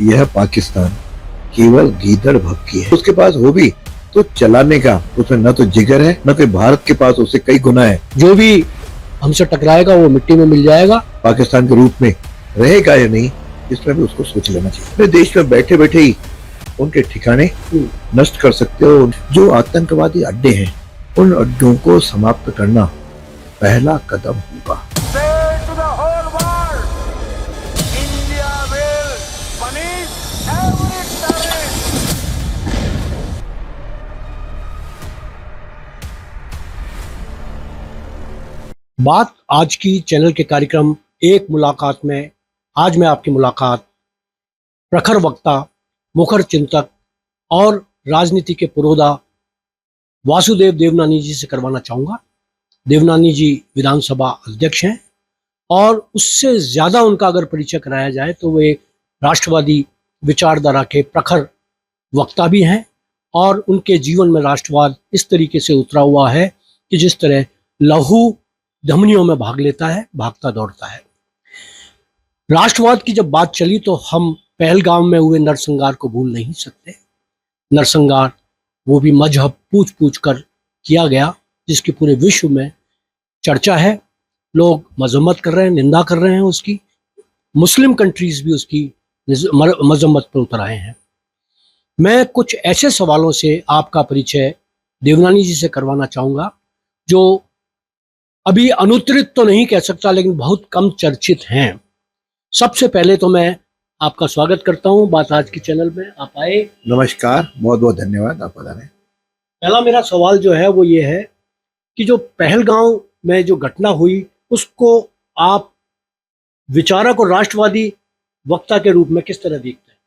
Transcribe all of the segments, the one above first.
यह पाकिस्तान केवल गीदड़ भक्की है। उसके पास हो भी तो चलाने का उसमें न तो जिगर है, न कोई भारत के पास उससे कई गुना है। जो भी हमसे टकराएगा वो मिट्टी में मिल जाएगा। पाकिस्तान के रूप में रहेगा या नहीं, इसमें भी उसको सोच लेना चाहिए। अपने देश में बैठे बैठे ही उनके ठिकाने नष्ट कर सकते हो। जो आतंकवादी अड्डे हैं, उन अड्डों को समाप्त करना पहला कदम होगा। बात आज की चैनल के कार्यक्रम एक मुलाकात में आज मैं आपकी मुलाकात प्रखर वक्ता, मुखर चिंतक और राजनीति के पुरोधा वासुदेव देवनानी जी से करवाना चाहूँगा। देवनानी जी विधानसभा अध्यक्ष हैं और उससे ज़्यादा उनका अगर परिचय कराया जाए तो वे राष्ट्रवादी विचारधारा के प्रखर वक्ता भी हैं और उनके जीवन में राष्ट्रवाद इस तरीके से उतरा हुआ है कि जिस तरह लहू धमनियों में भाग लेता है, भागता दौड़ता है। राष्ट्रवाद की जब बात चली तो हम पहलगाम में हुए नरसंहार को भूल नहीं सकते। नरसंहार वो भी मजहब पूछ पूछ कर किया गया, जिसकी पूरे विश्व में चर्चा है। लोग मजम्मत कर रहे हैं, निंदा कर रहे हैं उसकी। मुस्लिम कंट्रीज भी उसकी मजम्मत पर उतर आए हैं। मैं कुछ ऐसे सवालों से आपका परिचय देवनानी जी से करवाना चाहूँगा जो अभी अनुत्तरित तो नहीं कह सकता, लेकिन बहुत कम चर्चित हैं। सबसे पहले तो मैं आपका स्वागत करता हूं बात आज की चैनल में, आप आए। नमस्कार, बहुत बहुत धन्यवाद, आप बता रहे। पहला मेरा सवाल जो है वो ये है कि जो पहलगांव में जो घटना हुई उसको आप विचारक और राष्ट्रवादी वक्ता के रूप में किस तरह देखते हैं?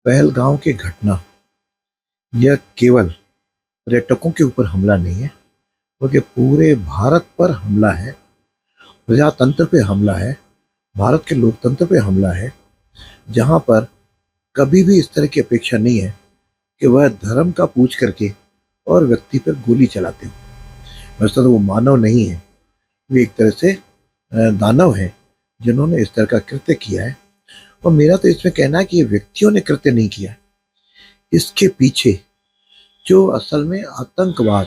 पहलगांव की घटना यह केवल पर्यटकों के ऊपर हमला नहीं है, बल्कि पूरे भारत पर हमला है, प्रजातंत्र पे हमला है, भारत के लोकतंत्र पे हमला है, जहां पर कभी भी इस तरह की अपेक्षा नहीं है कि वह धर्म का पूछ करके और व्यक्ति पर गोली चलाते हो। वैसे तो वो मानव नहीं है, वे एक तरह से दानव हैं जिन्होंने इस तरह का कृत्य किया है। और मेरा तो इसमें कहना है कि ये व्यक्तियों ने कृत्य नहीं किया, इसके पीछे जो असल में आतंकवाद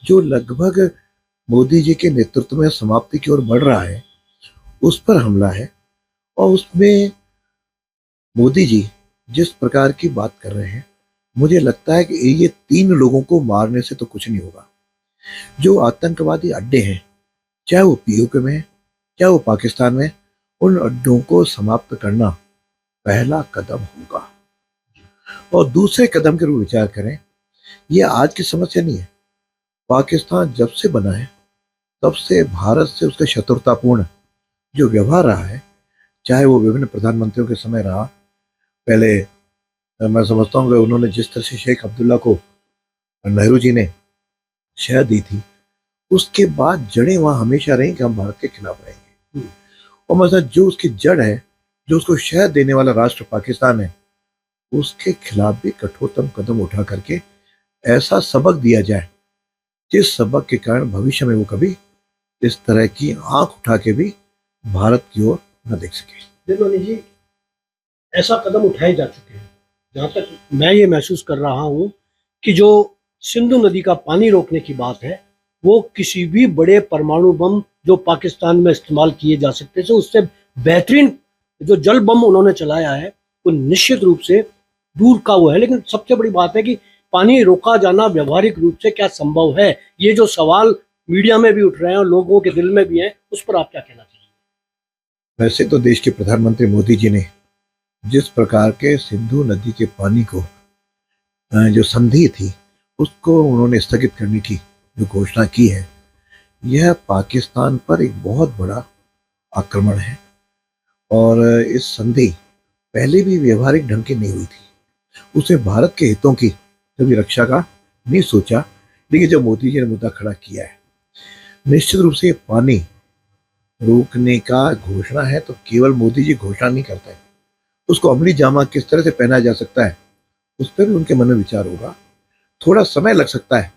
जो लगभग मोदी जी के नेतृत्व में समाप्ति की ओर बढ़ रहा है, उस पर हमला है। और उसमें मोदी जी जिस प्रकार की बात कर रहे हैं, मुझे लगता है कि ये 3 लोगों को मारने से तो कुछ नहीं होगा। जो आतंकवादी अड्डे हैं, चाहे वो पीओके में है, चाहे वो पाकिस्तान में, उन अड्डों को समाप्त करना पहला कदम होगा। और दूसरे कदम के रूप विचार करें, ये आज की समस्या नहीं है। पाकिस्तान जब से बना है तब से भारत से उसका शत्रुतापूर्ण जो व्यवहार रहा है, चाहे वो विभिन्न प्रधानमंत्रियों के समय रहा। पहले मैं समझता हूँ कि उन्होंने जिस तरह से शेख अब्दुल्ला को नेहरू जी ने शह दी थी, उसके बाद जड़ें वहाँ हमेशा रही कि हम भारत के खिलाफ रहेंगे। और मतलब जो उसकी जड़ है, जो उसको शह देने वाला राष्ट्र पाकिस्तान है, उसके खिलाफ भी कठोरतम कदम उठा करके ऐसा सबक दिया जाए जिस सबक के कारण भविष्य में वो कभी इस तरह की आंख उठा के भी भारत की ओर न देख सके। देवनानी जी, ऐसा कदम उठाए जा चुके हैं। जहाँ तक मैं ये महसूस कर रहा हूँ कि जो सिंधु नदी का पानी रोकने की बात है, वो किसी भी बड़े परमाणु बम जो पाकिस्तान में इस्तेमाल किए जा सकते थे, उससे बेहतरीन जो जल बम उन्होंने चलाया है वो निश्चित रूप से दूर का वो है। लेकिन सबसे बड़ी बात है कि पानी रोका जाना व्यवहारिक रूप से क्या संभव है? ये जो सवाल मीडिया में भी उठ रहे हैं और लोगों के दिल में भी हैं, उस पर आप क्या कहना चाहिए? वैसे तो देश के प्रधानमंत्री मोदी जी ने जिस प्रकार के सिंधु नदी के पानी को जो संधि थी उसको उन्होंने स्थगित करने की जो घोषणा की है, यह पाकिस्तान पर एक बहुत बड़ा आक्रमण है। और इस संधि पहले भी व्यवहारिक ढंग की नहीं हुई थी, उसे भारत के हितों की कभी रक्षा का नहीं सोचा। लेकिन जब मोदी जी ने मुद्दा खड़ा किया है, निश्चित रूप से पानी रोकने का घोषणा है, तो केवल मोदी जी घोषणा नहीं करता है, उसको अमली जामा किस तरह से पहना जा सकता है उस पर भी उनके मन में विचार होगा। थोड़ा समय लग सकता है,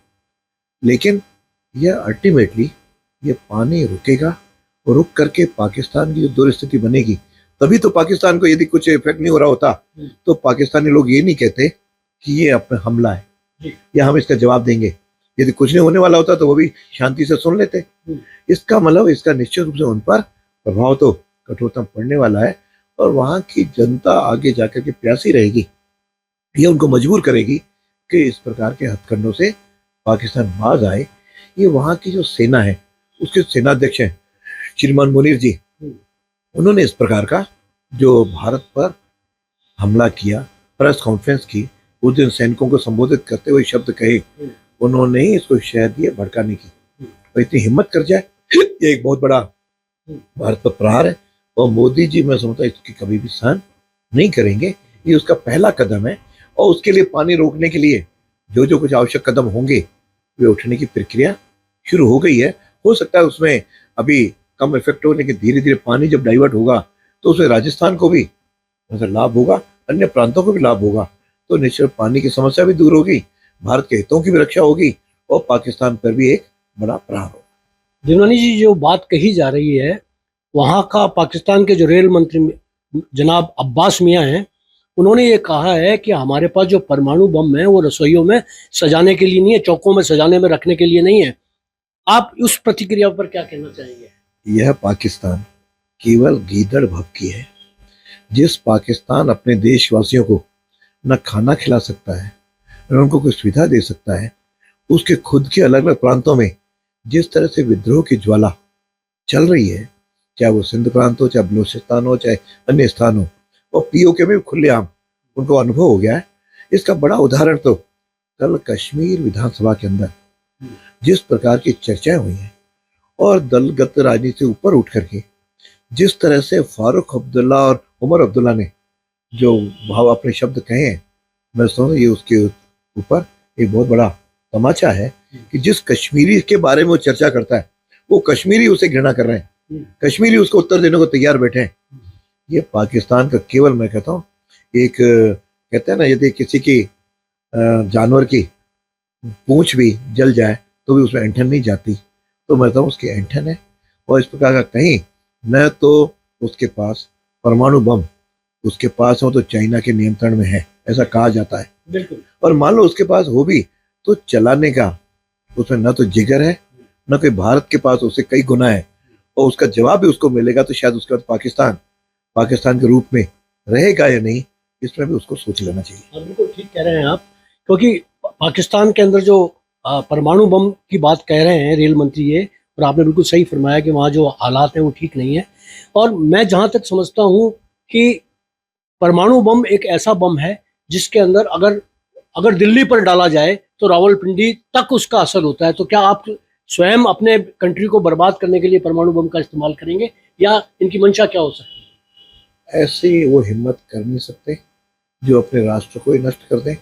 लेकिन यह अल्टीमेटली ये पानी रुकेगा और रुक करके पाकिस्तान की जो दुर स्थिति बनेगी तभी तो पाकिस्तान को यदि कुछ इफेक्ट नहीं हो रहा होता तो पाकिस्तानी लोग ये नहीं कहते कि ये अपना हमला है या हम इसका जवाब देंगे। यदि कुछ नहीं होने वाला होता तो वो भी शांति से सुन लेते। इसका मतलब इसका निश्चित रूप से उन पर प्रभाव तो कठोरतम पड़ने वाला है और वहां की जनता आगे जाकर के प्यासी रहेगी। ये उनको मजबूर करेगी कि इस प्रकार के हथकंडों से पाकिस्तान बाज आए। ये वहां की जो सेना है, उसके सेनाध्यक्ष हैं श्रीमान मुनीर जी, उन्होंने इस प्रकार का जो भारत पर हमला किया, प्रेस कॉन्फ्रेंस की, उस दिन सैनिकों को संबोधित करते हुए शब्द कहे, उन्होंने ही इसको शह दिए भड़काने की। और इतनी हिम्मत कर जाए, ये एक बहुत बड़ा भारत पर प्रहार है और मोदी जी मैं समझता इसकी कभी भी सहन नहीं करेंगे। ये उसका पहला कदम है और उसके लिए पानी रोकने के लिए जो जो कुछ आवश्यक कदम होंगे वे उठने की प्रक्रिया शुरू हो गई है। हो सकता है उसमें अभी कम इफेक्ट हो, लेकिन धीरे धीरे पानी जब डाइवर्ट होगा तो उससे राजस्थान को भी लाभ होगा, अन्य प्रांतों को भी लाभ होगा। तो निश्चित पानी की समस्या भी दूर होगी, भारत के हितों की भी रक्षा होगी और पाकिस्तान पर भी एक बड़ा प्रहार होगा। दिनवानी जी, जो बात कही जा रही है, वहाँ का पाकिस्तान के जो रेल मंत्री जनाब अब्बास मियाँ हैं, उन्होंने ये कहा है कि हमारे पास जो परमाणु बम है वो रसोइयों में सजाने के लिए नहीं है, चौकों में सजाने में रखने के लिए नहीं है। आप उस प्रतिक्रिया पर क्या कहना चाहेंगे? यह पाकिस्तान केवल गीदड़ भभकी है। जिस पाकिस्तान अपने देशवासियों को न खाना खिला सकता है न उनको कोई सुविधा दे सकता है, उसके खुद के अलग अलग प्रांतों में जिस तरह से विद्रोह की ज्वाला चल रही है, चाहे वो सिंध प्रांत हो, चाहे बलूचिस्तान हो, चाहे अन्य स्थान हो, और पीओके में खुलेआम उनको अनुभव हो गया है। इसका बड़ा उदाहरण तो कल कश्मीर विधानसभा के अंदर जिस प्रकार की चर्चाएं हुई हैं और दलगत राजनीति से ऊपर उठ करके जिस तरह से फारूक अब्दुल्ला और उमर अब्दुल्ला ने जो भाव अपने शब्द कहे हैं, मैं समझता ये उसके ऊपर एक बहुत बड़ा तमाचा है कि जिस कश्मीरी के बारे में वो चर्चा करता है वो कश्मीरी उसे घृणा कर रहे हैं, कश्मीरी उसको उत्तर देने को तैयार बैठे हैं। ये पाकिस्तान का केवल, मैं कहता हूँ, एक कहते हैं ना, यदि किसी की जानवर की पूंछ भी जल जाए तो भी उसमें ऐंठन नहीं जाती, तो मैं कहता हूँ उसकी ऐंठन है। और इस प्रकार का कहीं न तो उसके पास परमाणु बम उसके पास हो तो चाइना के नियंत्रण में है, ऐसा कहा जाता है। बिल्कुल। और मान लो उसके पास हो भी तो चलाने का उसमें न तो जिगर है न कोई भारत के पास उससे कई गुना है, और उसका जवाब भी उसको मिलेगा तो शायद उसके बाद पाकिस्तान के रूप में रहेगा या नहीं, इसमें भी उसको सोच लेना चाहिए। बिल्कुल ठीक कह रहे हैं आप, क्योंकि पाकिस्तान के अंदर जो परमाणु बम की बात कह रहे हैं रेल मंत्री ये, और आपने बिल्कुल सही फरमाया कि वहाँ जो हालात हैं वो ठीक नहीं है। और मैं जहाँ तक समझता हूँ कि परमाणु बम एक ऐसा बम है जिसके अंदर अगर दिल्ली पर डाला जाए तो रावलपिंडी तक उसका असर होता है। तो क्या आप स्वयं अपने कंट्री को बर्बाद करने के लिए परमाणु बम का इस्तेमाल करेंगे या इनकी मंशा क्या हो सकती है? ऐसे वो हिम्मत कर नहीं सकते जो अपने राष्ट्र को ही नष्ट कर दें।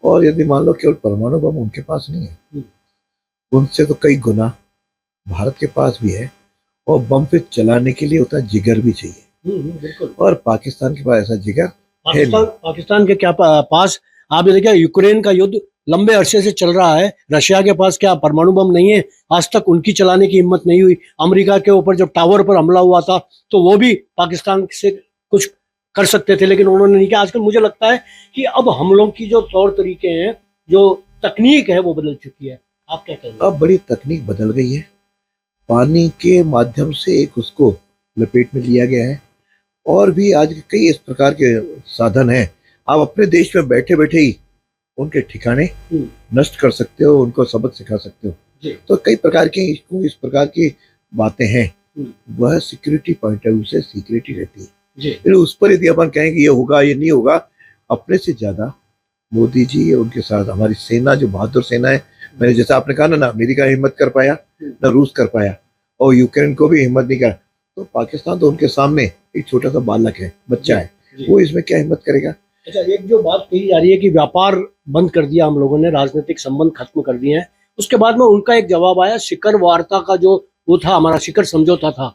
और यदि मान लो केवल परमाणु बम उनके पास नहीं है, उनसे तो कई गुना भारत के पास भी है, और बम पे चलाने के लिए उतना जिगर भी चाहिए। बिल्कुल। और पाकिस्तान के पास ऐसा जिगर पाकिस्तान के क्या पास, आप ये देखिए यूक्रेन का युद्ध लंबे अरसे से चल रहा है, रशिया के पास क्या परमाणु बम नहीं है? आज तक उनकी चलाने की हिम्मत नहीं हुई। अमेरिका के ऊपर जब टावर पर हमला हुआ था तो वो भी पाकिस्तान से कुछ कर सकते थे, लेकिन उन्होंने नहीं किया। आजकल मुझे लगता है कि अब हमलों की जो तौर तरीके हैं, जो तकनीक है, वो बदल चुकी है। आप क्या कहेंगे? अब बड़ी तकनीक बदल गई है, पानी के माध्यम से एक उसको लपेट में लिया गया है, और भी आज कई इस प्रकार के साधन हैं। आप अपने देश में बैठे बैठे ही उनके ठिकाने नष्ट कर सकते हो, उनको सबक सिखा सकते हो। तो कई प्रकार की इस प्रकार की बातें हैं, वह सिक्योरिटी पॉइंट ऑफ व्यू से सिक्योरिटी रहती है। फिर उस पर यदि अपन कहेंगे ये होगा ये नहीं होगा, अपने से ज्यादा मोदी जी उनके साथ हमारी सेना जो बहादुर सेना है, मैंने जैसा आपने कहा ना अमेरिका हिम्मत कर पाया ना रूस कर पाया, और यूक्रेन को भी हिम्मत नहीं करा, तो पाकिस्तान तो उनके सामने एक छोटा सा बालक है, बच्चा है, वो इसमें क्या हिम्मत करेगा। अच्छा, एक जो बात कही जा रही है कि व्यापार बंद कर दिया हम लोगों ने, राजनीतिक संबंध खत्म कर दिए हैं, उसके बाद में उनका एक जवाब आया, शिखर वार्ता का जो वो था, हमारा शिखर समझौता था,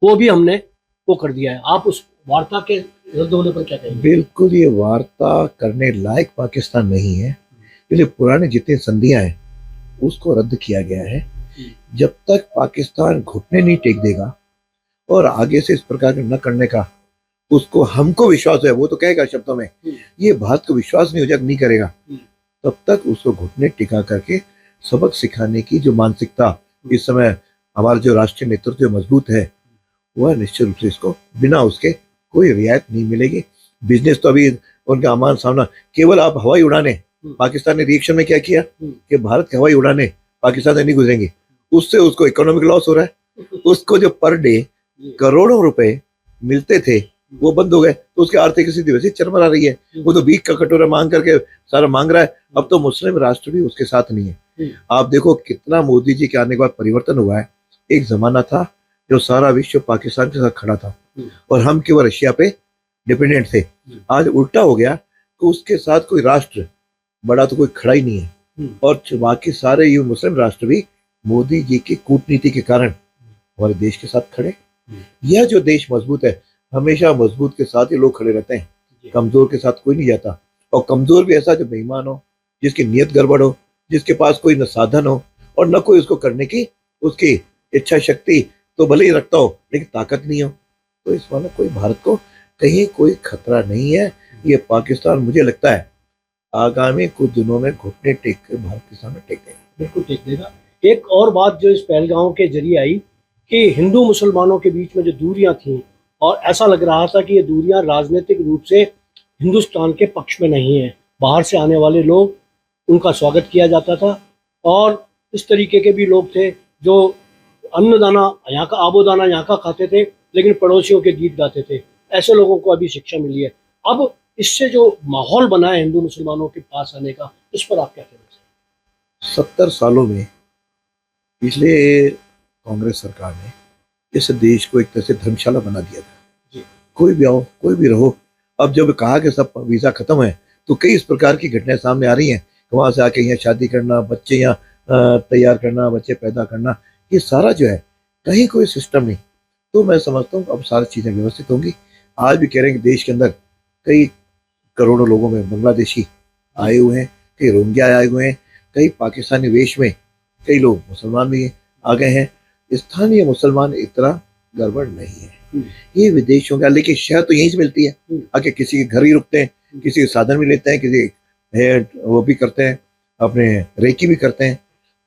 वो भी हमने वो कर दिया है। आप उस वार्ता के रद्द होने पर क्या कहेंगे? बिल्कुल, ये वार्ता करने लायक पाकिस्तान नहीं है, इसलिए पुराने जितनी संधियां हैं उसको रद्द किया गया है। जब तक पाकिस्तान घुटने नहीं टेक देगा और आगे से इस प्रकार के न करने का उसको हमको विश्वास है, वो तो कहेगा शब्दों में, ये भारत को विश्वास नहीं हो जाए, नहीं करेगा, तब तक उसको घुटने टिका करके सबक सिखाने की जो मानसिकता इस समय हमारा जो राष्ट्रीय नेतृत्व जो मजबूत है, वह निश्चित रूप से इसको बिना उसके कोई रियायत नहीं मिलेगी। बिजनेस तो अभी उनका आमान सामना, केवल आप हवाई उड़ाने, पाकिस्तान ने रिएक्शन में क्या किया कि भारत की हवाई उड़ाने पाकिस्तान से नहीं गुजरेंगी, उससे उसको इकोनॉमिक लॉस हो रहा है। उसको जो पर डे करोड़ों रुपए मिलते थे वो बंद हो गए, तो उसकी आर्थिक स्थिति वैसे चरमरा रही है। वो तो भीख का कटोरा मांग करके सारा मांग रहा है। अब तो मुस्लिम राष्ट्र भी उसके साथ नहीं है। आप देखो कितना मोदी जी के आने के बाद परिवर्तन हुआ है। एक जमाना था जो सारा विश्व पाकिस्तान के साथ खड़ा था और हम केवल रशिया पे डिपेंडेंट थे। आज उल्टा हो गया, तो उसके साथ कोई राष्ट्र बड़ा तो कोई खड़ा ही नहीं है। और बाकी सारे ये मुस्लिम राष्ट्र भी मोदी जी की कूटनीति के कारण हमारे देश के साथ खड़े। यह जो देश मजबूत है, हमेशा मजबूत के साथ ही लोग खड़े रहते हैं, कमजोर के साथ कोई नहीं जाता। और कमजोर भी ऐसा जो बेईमान हो, जिसकी नीयत गड़बड़ हो, जिसके पास कोई न साधन हो और न कोई उसको करने की उसकी इच्छा शक्ति तो भले ही रखता हो लेकिन ताकत नहीं हो। तो इस मामले कोई भारत को कहीं कोई खतरा नहीं है। ये पाकिस्तान मुझे लगता है आगामी कुछ दिनों में घुटने टेक कर भारत के सामने टेक देगा, बिल्कुल टेक देगा। एक और बात जो इस पहलगाम के जरिए आई कि हिंदू मुसलमानों के बीच में जो दूरियां थीं, और ऐसा लग रहा था कि ये दूरियां राजनीतिक रूप से हिंदुस्तान के पक्ष में नहीं है। बाहर से आने वाले लोग, उनका स्वागत किया जाता था और इस तरीके के भी लोग थे जो अन्नदाना यहाँ का, आबोदाना यहाँ का खाते थे लेकिन पड़ोसियों के गीत गाते थे। ऐसे लोगों को अभी शिक्षा मिली है। अब इससे जो माहौल बना है हिंदू मुसलमानों के पास आने का, इस पर आप क्या कहना चाहिए? 70 सालों में पिछले कांग्रेस सरकार ने इस देश को एक तरह से धर्मशाला बना दिया था। कोई भी आओ, कोई भी रहो। अब जब कहा कि सब वीजा खत्म है, तो कई इस प्रकार की घटनाएं सामने आ रही हैं। वहां से आके यहाँ शादी करना, बच्चे यहाँ तैयार करना, बच्चे पैदा करना, ये सारा जो है कहीं कोई सिस्टम नहीं। तो मैं समझता हूँ अब सारी चीजें व्यवस्थित होंगी। आज भी कह रहे हैं कि देश के अंदर कई करोड़ों लोगों में बांग्लादेशी आए हुए हैं, कई रोहिंग्या आए हुए हैं, कई पाकिस्तानी वेश में कई लोग मुसलमान भी आ गए हैं। स्थानीय मुसलमान इतना गड़बड़ नहीं है। ये विदेशों का, लेकिन शहर तो यहीं से मिलती है। आके किसी के घर ही रुकते हैं, किसी के साधन भी लेते हैं, किसी वो भी करते हैं, अपने रेकी भी करते हैं।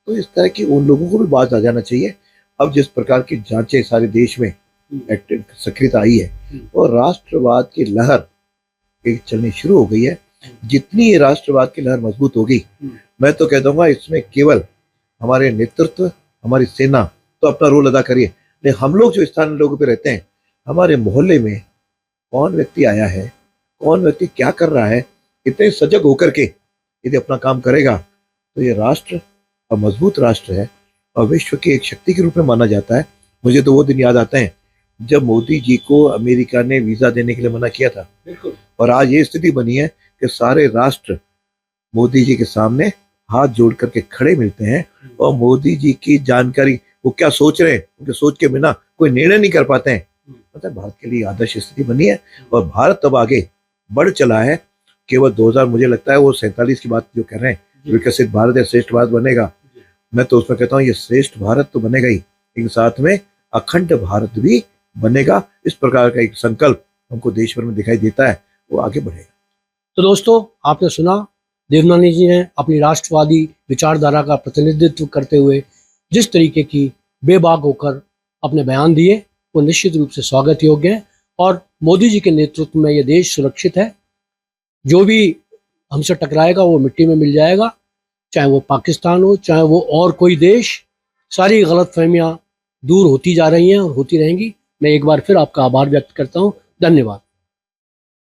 तो इस तरह की उन लोगों को भी बात आ जाना चाहिए। अब जिस प्रकार की जांचें सारे देश में सक्रियता आई है और राष्ट्रवाद की लहर एक चलनी शुरू हो गई है। जितनी ये राष्ट्रवाद की लहर मजबूत होगी, मैं तो कह दूंगा इसमें केवल हमारे नेतृत्व, हमारी सेना तो अपना रोल अदा करिए, लेकिन हम लोग जो स्थानीय लोगों पे रहते हैं, हमारे मोहल्ले में कौन व्यक्ति आया है, कौन व्यक्ति क्या कर रहा है, इतने सजग होकर के यदि अपना काम करेगा तो ये राष्ट्र अब मजबूत राष्ट्र है और विश्व की एक शक्ति के रूप में माना जाता है। मुझे तो वो दिन याद आते हैं जब मोदी जी को अमेरिका ने वीजा देने के लिए मना किया था। और आज ये स्थिति बनी है कि सारे राष्ट्र मोदी जी के सामने हाथ जोड़ करके खड़े मिलते हैं और मोदी जी की जानकारी, वो क्या सोच रहे हैं, उनके सोच के बिना कोई निर्णय नहीं कर पाते हैं। मतलब भारत के लिए आदर्श स्थिति बनी है और भारत अब आगे बढ़ चला है। केवल 2000, मुझे लगता है वो 47 की बात जो कह रहे हैं, विकसित भारत या श्रेष्ठ भारत बनेगा, मैं तो उसमें कहता हूँ ये श्रेष्ठ भारत तो बनेगा ही, लेकिन साथ में अखंड भारत भी बनेगा। इस प्रकार का एक संकल्प हमको देश भर में दिखाई देता है, वो आगे बढ़ेगा। तो दोस्तों, आपने सुना देवनानी जी ने अपनी राष्ट्रवादी विचारधारा का प्रतिनिधित्व करते हुए जिस तरीके की बेबाक होकर अपने बयान दिए, वो निश्चित रूप से स्वागत योग्य है। और मोदी जी के नेतृत्व में ये देश सुरक्षित है। जो भी हमसे टकराएगा वो मिट्टी में मिल जाएगा, चाहे वो पाकिस्तान हो, चाहे वो और कोई देश। सारी गलतफहमियां दूर होती जा रही हैं और होती रहेंगी। मैं एक बार फिर आपका आभार व्यक्त करता हूं। धन्यवाद।